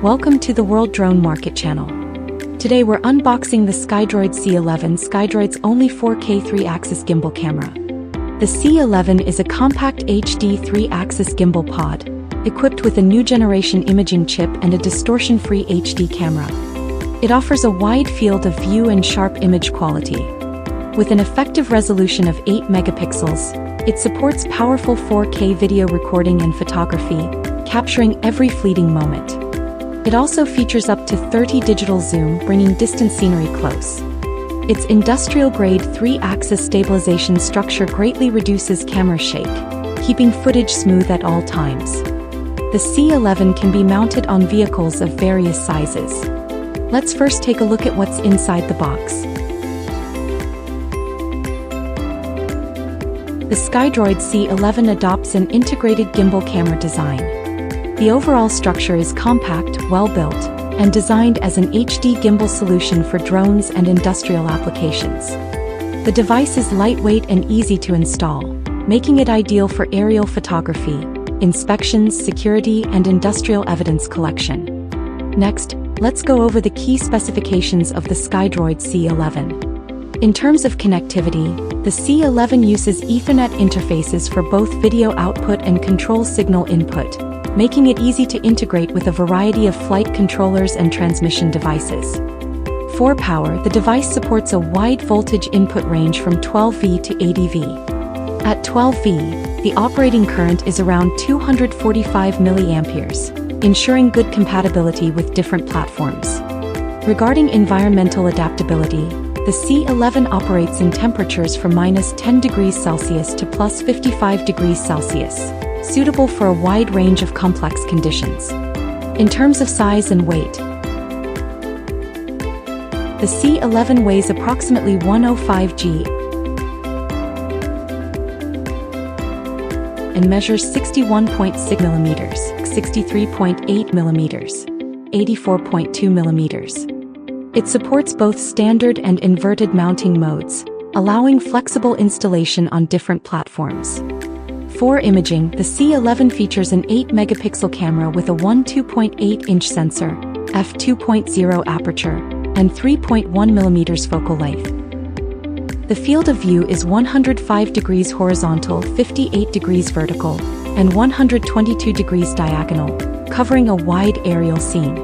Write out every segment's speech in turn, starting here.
Welcome to the World Drone Market channel. Today we're unboxing the Skydroid C11, Skydroid's only 4K 3-axis gimbal camera. The C11 is a compact HD 3-axis gimbal pod, equipped with a new generation imaging chip and a distortion-free HD camera. It offers a wide field of view and sharp image quality. With an effective resolution of 8 megapixels, it supports powerful 4K video recording and photography, capturing every fleeting moment. It also features up to 30 digital zoom, bringing distant scenery close. Its industrial-grade 3-axis stabilization structure greatly reduces camera shake, keeping footage smooth at all times. The C11 can be mounted on vehicles of various sizes. Let's first take a look at what's inside the box. The Skydroid C11 adopts an integrated gimbal camera design. The overall structure is compact, well-built, and designed as an HD gimbal solution for drones and industrial applications. The device is lightweight and easy to install, making it ideal for aerial photography, inspections, security, and industrial evidence collection. Next, let's go over the key specifications of the Skydroid C11. In terms of connectivity, the C11 uses Ethernet interfaces for both video output and control signal input, making it easy to integrate with a variety of flight controllers and transmission devices. For power, the device supports a wide voltage input range from 12V to 80V. At 12V, the operating current is around 245 milliamperes, ensuring good compatibility with different platforms. Regarding environmental adaptability, the C11 operates in temperatures from -10 degrees Celsius to +55 degrees Celsius, suitable for a wide range of complex conditions. In terms of size and weight, the C11 weighs approximately 105 g and measures 61.6 millimeters, 63.8 millimeters, 84.2 millimeters. It supports both standard and inverted mounting modes, allowing flexible installation on different platforms. For imaging, the C11 features an 8-megapixel camera with a 2.8-inch sensor, f2.0 aperture, and 3.1 mm focal length. The field of view is 105 degrees horizontal, 58 degrees vertical, and 122 degrees diagonal, covering a wide aerial scene.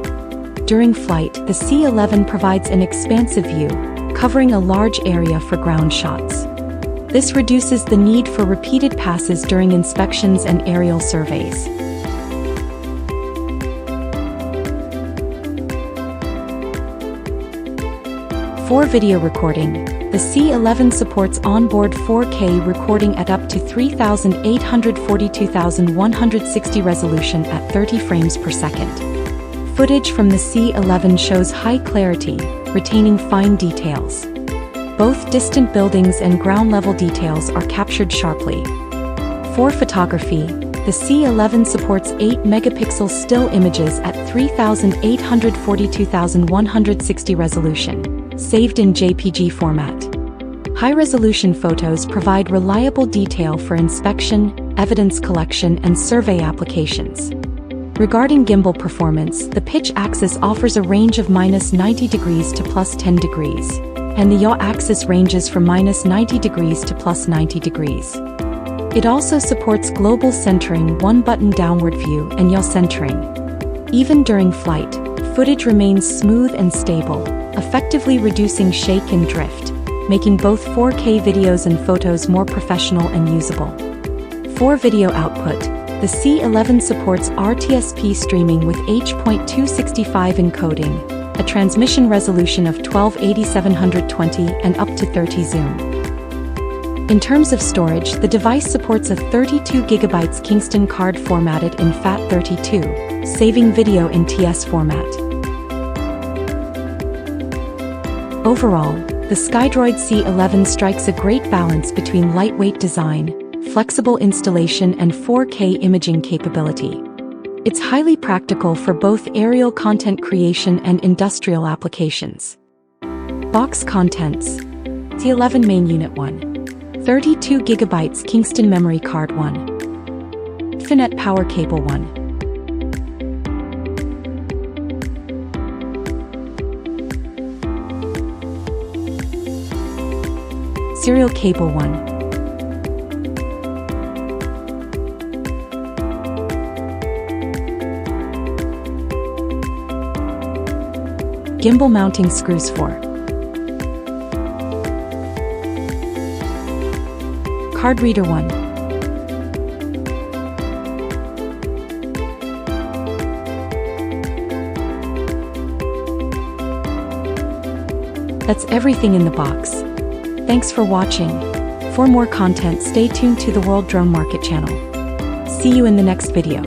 During flight, the C11 provides an expansive view, covering a large area for ground shots. This reduces the need for repeated passes during inspections and aerial surveys. For video recording, the C11 supports onboard 4K recording at up to 3,842,160 resolution at 30 frames per second. Footage from the C11 shows high clarity, retaining fine details. Both distant buildings and ground-level details are captured sharply. For photography, the C11 supports 8-megapixel still images at 3,842,160 resolution, saved in JPG format. High-resolution photos provide reliable detail for inspection, evidence collection, and survey applications. Regarding gimbal performance, the pitch axis offers a range of -90 degrees to +10 degrees. And the yaw axis ranges from -90 degrees to +90 degrees. It also supports global centering, one-button downward view, and yaw centering. Even during flight, footage remains smooth and stable, effectively reducing shake and drift, making both 4K videos and photos more professional and usable. For video output, the C11 supports RTSP streaming with H.265 encoding, a transmission resolution of 1280-720 and up to 30 zoom. In terms of storage, the device supports a 32 GB Kingston card formatted in FAT32, saving video in TS format. Overall, the Skydroid C11 strikes a great balance between lightweight design, flexible installation, and 4K imaging capability. It's highly practical for both aerial content creation and industrial applications. Box contents: C11 Main Unit 1, 32 GB Kingston Memory Card 1, Ethernet Power Cable 1, Serial cable 1. Gimbal mounting screws 4. Card reader 1. That's everything in the box. Thanks for watching. For more content, stay tuned to the World Drone Market channel. See you in the next video.